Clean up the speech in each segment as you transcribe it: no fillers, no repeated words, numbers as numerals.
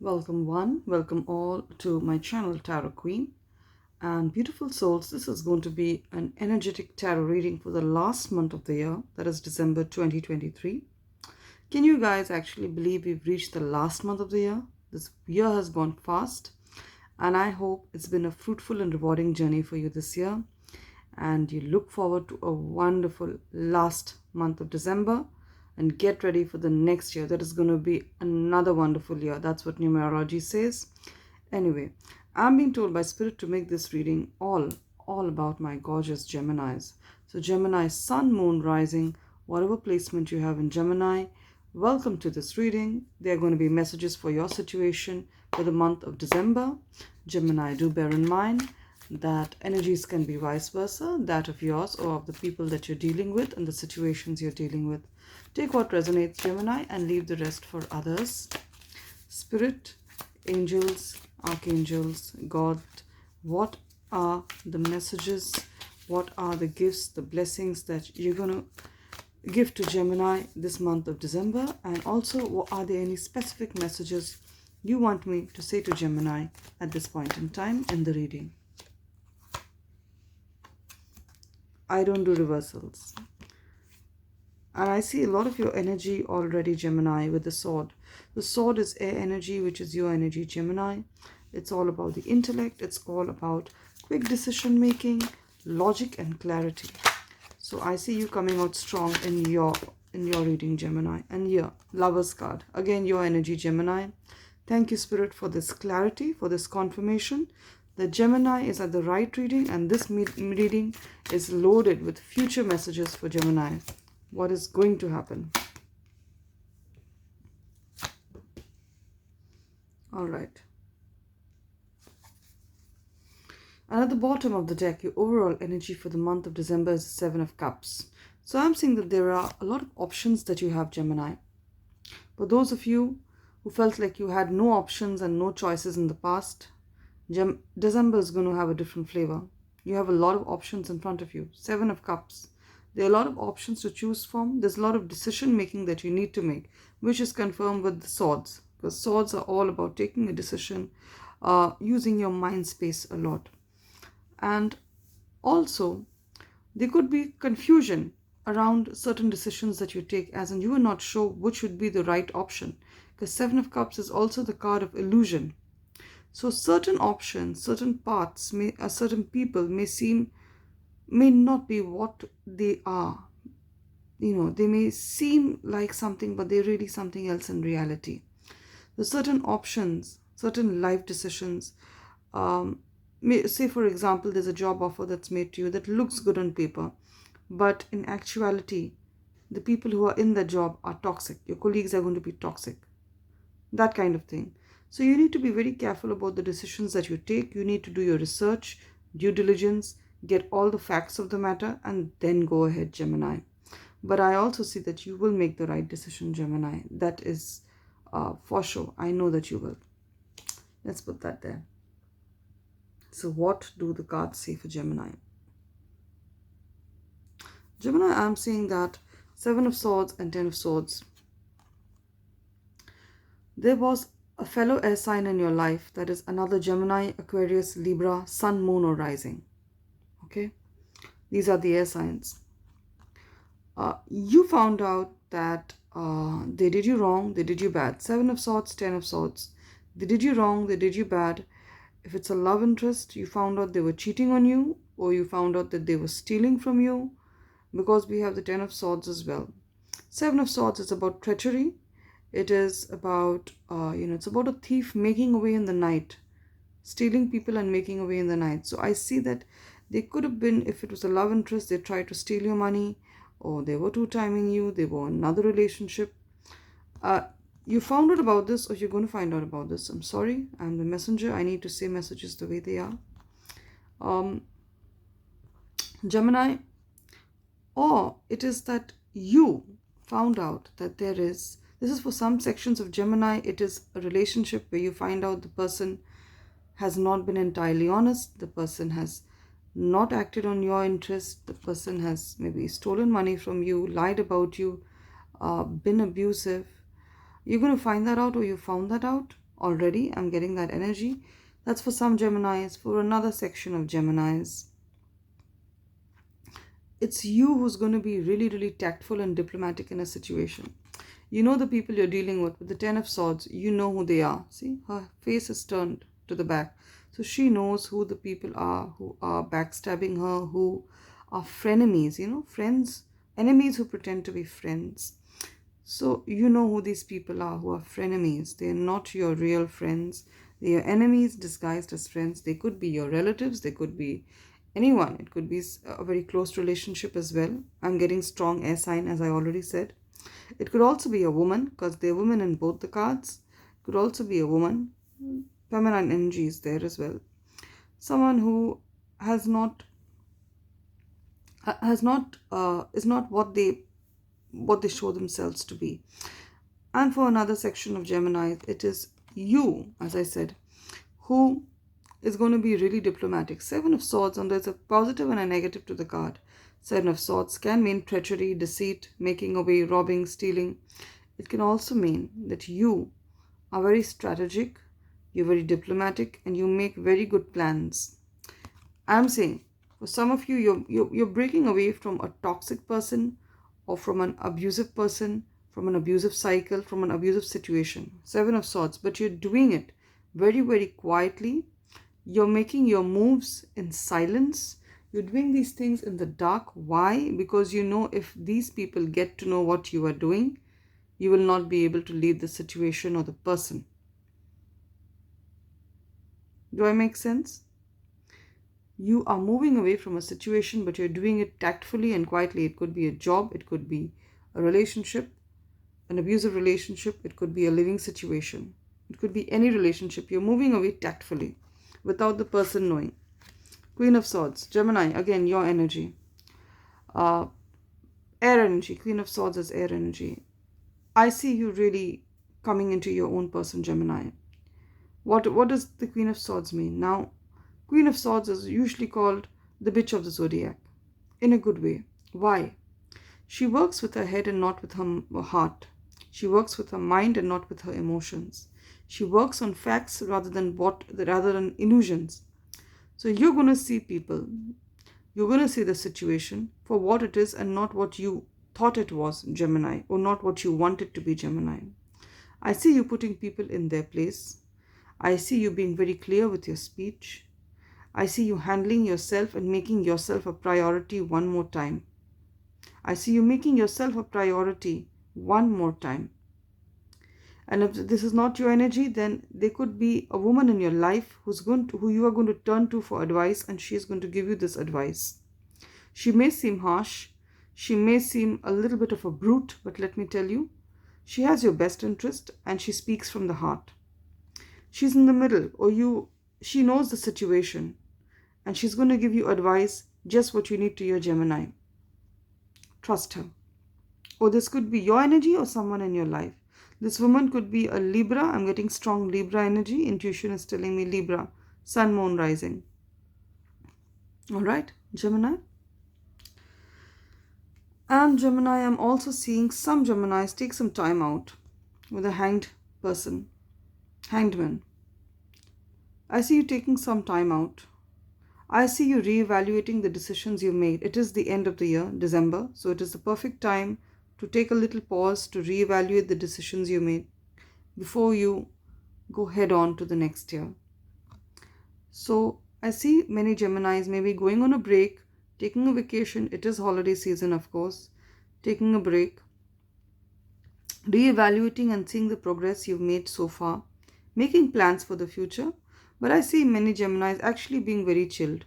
Welcome one, welcome all to my channel Tarot Queen. And beautiful souls, this is going to be an energetic tarot reading for the last month of the year, that is December 2023. Can you guys actually believe we've reached the last month of the year? This year has gone fast, and I hope it's been a fruitful and rewarding journey for you this year. And you look forward to a wonderful last month of December and get ready for the next year. That is going to be another wonderful year. That's what numerology says. Anyway, I'm being told by Spirit to make this reading all about my gorgeous Geminis. So Gemini, Sun, Moon, Rising, whatever placement you have in Gemini, welcome to this reading. There are going to be messages for your situation for the month of December. Gemini, do bear in mind that energies can be vice versa, that of yours or of the people that you're dealing with and the situations you're dealing with. Take what resonates, Gemini, and leave the rest for others. Spirit, angels, archangels, God, what are the messages? What are the gifts, the blessings that you're going to give to Gemini this month of December? And also, are there any specific messages you want me to say to Gemini at this point in time in the reading? I don't do reversals. And I see a lot of your energy already, Gemini, with the sword. The sword is air energy, which is your energy, Gemini. It's all about the intellect. It's all about quick decision making, logic, and clarity. So I see you coming out strong in your reading, Gemini. And here, Lover's card. Again, your energy, Gemini. Thank you, Spirit, for this clarity, for this confirmation that Gemini is at the right reading, and this reading is loaded with future messages for Gemini. What is going to happen? All right. And at the bottom of the deck, your overall energy for the month of December is the Seven of Cups. So I'm seeing that there are a lot of options that you have, Gemini. For those of you who felt like you had no options and no choices in the past, December is going to have a different flavor. You have a lot of options in front of you. Seven of Cups. There are a lot of options to choose from. There's a lot of decision making that you need to make, which is confirmed with the swords. Because swords are all about taking a decision, using your mind space a lot. And also, there could be confusion around certain decisions that you take, as in you are not sure which would be the right option. Because Seven of Cups is also the card of illusion. So certain options, certain paths, certain people may not be what they are. You know, they may seem like something, but they're really something else in reality. The certain options, certain life decisions, say for example, there's a job offer that's made to you that looks good on paper, but in actuality, the people who are in the job are toxic. Your colleagues are going to be toxic. That kind of thing. So you need to be very careful about the decisions that you take. You need to do your research, due diligence, get all the facts of the matter, and then go ahead, Gemini. But I also see that you will make the right decision, Gemini. That is for sure. I know that you will. Let's put that there. So what do the cards say for Gemini? Gemini, I'm seeing that Seven of Swords and Ten of Swords. There was a fellow air sign in your life, that is another Gemini, Aquarius, Libra, Sun, Moon, or Rising. Okay, these are the air signs. You found out that they did you wrong, they did you bad. Seven of Swords, Ten of Swords. They did you wrong, they did you bad. If it's a love interest, you found out they were cheating on you, or you found out that they were stealing from you, because we have the Ten of Swords as well. Seven of Swords is about treachery. It is about, it's about a thief making away in the night, stealing people and making away in the night. So I see that they could have been, if it was a love interest, they tried to steal your money, or they were two-timing you, they were in another relationship. You found out about this, or you're going to find out about this. I'm sorry, I'm the messenger. I need to say messages the way they are. Gemini, or it is that you found out that this is for some sections of Gemini, it is a relationship where you find out the person has not been entirely honest, the person has not acted on your interest, the person has maybe stolen money from you, lied about you, been abusive. You're going to find that out, or you found that out. already. I'm getting that energy. That's for some Geminis. For another section of Geminis, it's you who's going to be really, really tactful and diplomatic in a situation. You know the people you're dealing with the Ten of Swords, you know who they are. See, her face is turned to the back. So she knows who the people are who are backstabbing her, who are frenemies, friends, enemies who pretend to be friends. So you know who these people are who are frenemies. They're not your real friends. They are enemies disguised as friends. They could be your relatives. They could be anyone. It could be a very close relationship as well. I'm getting strong air sign, as I already said. It could also be a woman, because there are women in both the cards. It could also be a woman. Feminine energy is there as well. Someone who is not what they show themselves to be. And for another section of Gemini, it is you, as I said, who is going to be really diplomatic. Seven of Swords, and there's a positive and a negative to the card. Seven of Swords can mean treachery, deceit, making away, robbing, stealing. It can also mean that you are very strategic, you're very diplomatic, and you make very good plans. I'm saying, for some of you, you're breaking away from a toxic person, or from an abusive person, from an abusive cycle, from an abusive situation. Seven of Swords, but you're doing it very, very quietly. You're making your moves in silence. You're doing these things in the dark. Why? Because you know if these people get to know what you are doing, you will not be able to leave the situation or the person. Do I make sense? You are moving away from a situation, but you're doing it tactfully and quietly. It could be a job, it could be a relationship, an abusive relationship, it could be a living situation. It could be any relationship. You're moving away tactfully without the person knowing. Queen of Swords, Gemini, again, your energy. Air energy. Queen of Swords is air energy. I see you really coming into your own person, Gemini. What does the Queen of Swords mean? Now, Queen of Swords is usually called the bitch of the zodiac, in a good way. Why? She works with her head and not with her heart. She works with her mind and not with her emotions. She works on facts rather than illusions. So you're going to see people, you're going to see the situation for what it is and not what you thought it was, Gemini, or not what you want it to be, Gemini. I see you putting people in their place. I see you being very clear with your speech. I see you handling yourself and making yourself a priority one more time. I see you making yourself a priority one more time. And if this is not your energy, then there could be a woman in your life who you are going to turn to for advice, and she is going to give you this advice. She may seem harsh, she may seem a little bit of a brute, but let me tell you, she has your best interest and she speaks from the heart. She's in the middle, she knows the situation, and she's going to give you advice, just what you need to your Gemini. Trust her. Or this could be your energy or someone in your life. This woman could be a Libra. I'm getting strong Libra energy. Intuition is telling me Libra. Sun, Moon, Rising. Alright, Gemini. And Gemini, I'm also seeing some Geminis take some time out with a hanged person. Hanged man. I see you taking some time out. I see you reevaluating the decisions you made. It is the end of the year, December, so it is the perfect time to take a little pause to reevaluate the decisions you made before you go head on to the next year. So I see many Geminis maybe going on a break, taking a vacation. It is holiday season, of course. Taking a break, reevaluating and seeing the progress you've made so far, making plans for the future. But I see many Geminis actually being very chilled.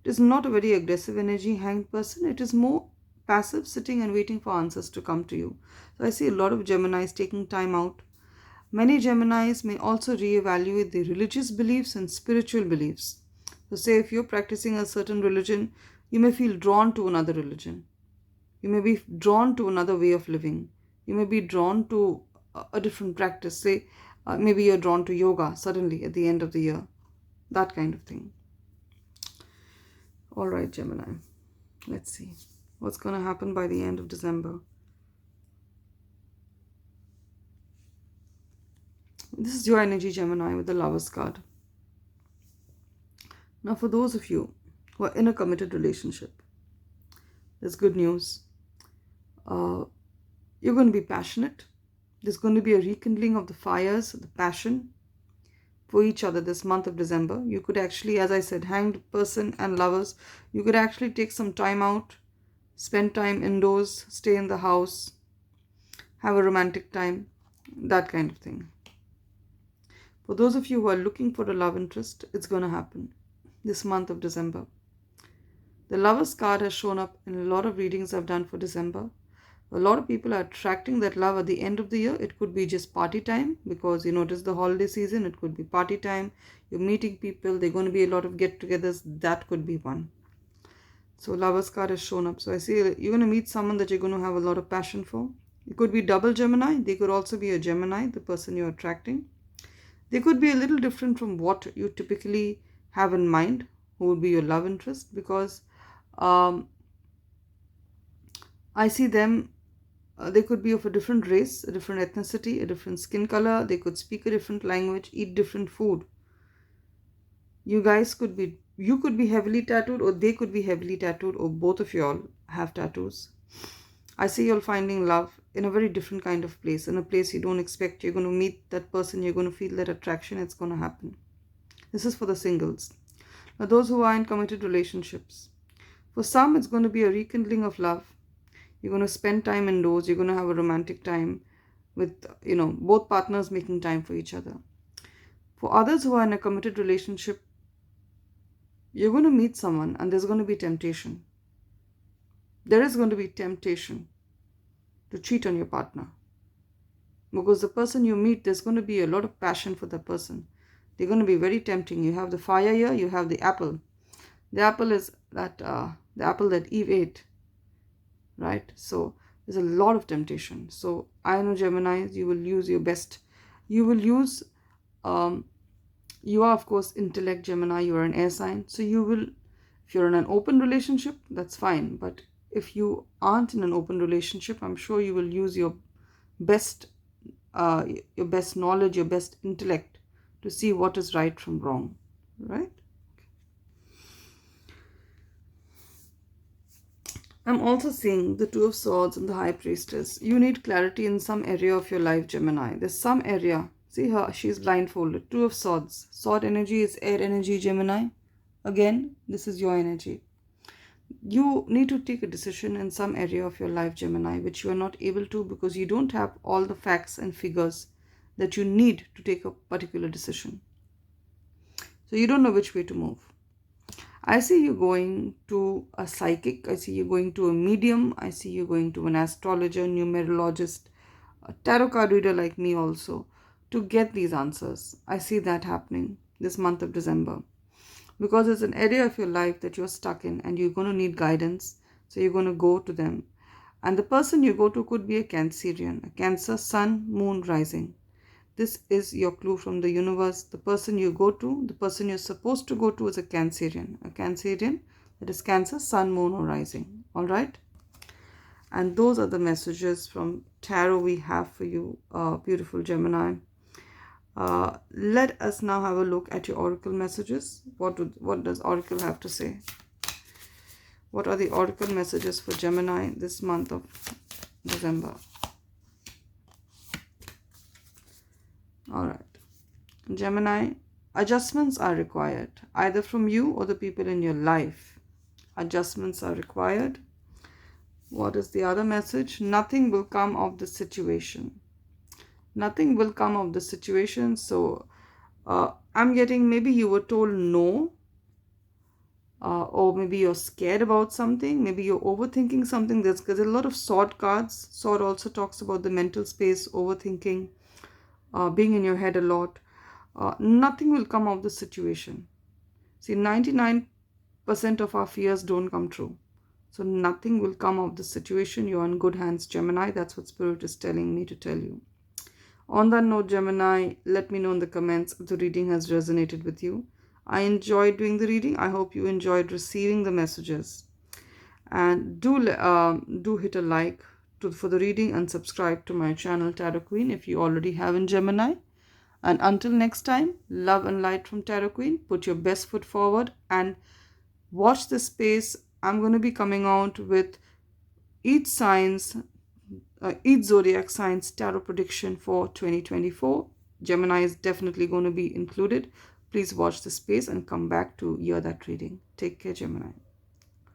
It is not a very aggressive energy hanged person. It is more passive, sitting and waiting for answers to come to you. So I see a lot of Geminis taking time out. Many Geminis may also reevaluate their religious beliefs and spiritual beliefs. So say if you're practicing a certain religion, you may feel drawn to another religion. You may be drawn to another way of living. You may be drawn to a different practice. Say maybe you're drawn to yoga suddenly at the end of the year. That kind of thing. All right, Gemini. Let's see what's going to happen by the end of December. This is your energy, Gemini, with the Lovers card. Now, for those of you who are in a committed relationship, there's good news. You're going to be passionate. There's going to be a rekindling of the fires, the passion for each other this month of December. You could actually, as I said, hanged person and lovers, you could actually take some time out, spend time indoors, stay in the house, have a romantic time, that kind of thing. For those of you who are looking for a love interest, it's going to happen this month of December. The Lovers card has shown up in a lot of readings I've done for December. A lot of people are attracting that love at the end of the year. It could be just party time, because you notice the holiday season, it could be party time. You're meeting people, there are going to be a lot of get-togethers. That could be one. So Lovers card has shown up. So I see you're going to meet someone that you're going to have a lot of passion for. It could be double Gemini. They could also be a Gemini, the person you're attracting. They could be a little different from what you typically have in mind, who would be your love interest, because I see them, they could be of a different race, a different ethnicity, a different skin color. They could speak a different language, eat different food. You could be heavily tattooed, or they could be heavily tattooed, or both of you all have tattoos. I see you're finding love in a very different kind of place, in a place you don't expect. You're going to meet that person, you're going to feel that attraction, it's going to happen. This is for the singles. Now, those who are in committed relationships, for some, it's going to be a rekindling of love. You're going to spend time indoors, you're going to have a romantic time with, both partners making time for each other. For others who are in a committed relationship, you're going to meet someone and there's going to be temptation. There is going to be temptation to cheat on your partner. Because the person you meet, there's going to be a lot of passion for that person. They're going to be very tempting. You have the fire here, you have the apple. The apple is that the apple that Eve ate, right? So there's a lot of temptation. So I know, Gemini, you will use your best. You will use, you are of course intellect, Gemini, you are an air sign. So you will, if you're in an open relationship, that's fine. But if you aren't in an open relationship, I'm sure you will use your best knowledge, your best intellect to see what is right from wrong, right? I'm also seeing the Two of Swords and the High Priestess. You need clarity in some area of your life, Gemini. There's some area. See her, she's blindfolded. Two of Swords. Sword energy is air energy, Gemini. Again, this is your energy. You need to take a decision in some area of your life, Gemini, which you are not able to because you don't have all the facts and figures that you need to take a particular decision. So you don't know which way to move. I see you going to a psychic. I see you going to a medium. I see you going to an astrologer, numerologist, a tarot card reader like me also, to get these answers. I see that happening this month of December. Because it's an area of your life that you're stuck in and you're going to need guidance. So you're going to go to them. And the person you go to could be a Cancerian, a Cancer, Sun, Moon, Rising. This is your clue from the universe. The person you go to, the person you're supposed to go to is a Cancerian. A Cancerian, that is Cancer, Sun, Moon, or Rising. All right? And those are the messages from Tarot we have for you, beautiful Gemini. Let us now have a look at your oracle messages. What does oracle have to say? What are the oracle messages for Gemini this month of December? All right, Gemini, adjustments are required, either from you or the people in your life. Adjustments are required. What is the other message? Nothing will come of the situation. Nothing will come of the situation. So I'm getting, maybe you were told no, or maybe you're scared about something. Maybe you're overthinking something. There's a lot of sword cards. Sword also talks about the mental space, overthinking, being in your head a lot. Nothing will come of the situation. See, 99% of our fears don't come true. So nothing will come of the situation. You're in good hands, Gemini. That's what Spirit is telling me to tell you. On that note, Gemini, let me know in the comments if the reading has resonated with you. I enjoyed doing the reading. I hope you enjoyed receiving the messages. And do hit a like for the reading and subscribe to my channel Tarot Queen if you already have in Gemini. And until next time, love and light from Tarot Queen. Put your best foot forward and watch this space. I'm going to be coming out with each signs, each zodiac signs tarot prediction for 2024. Gemini is definitely going to be included. Please watch the space and come back to hear that reading. Take care, Gemini.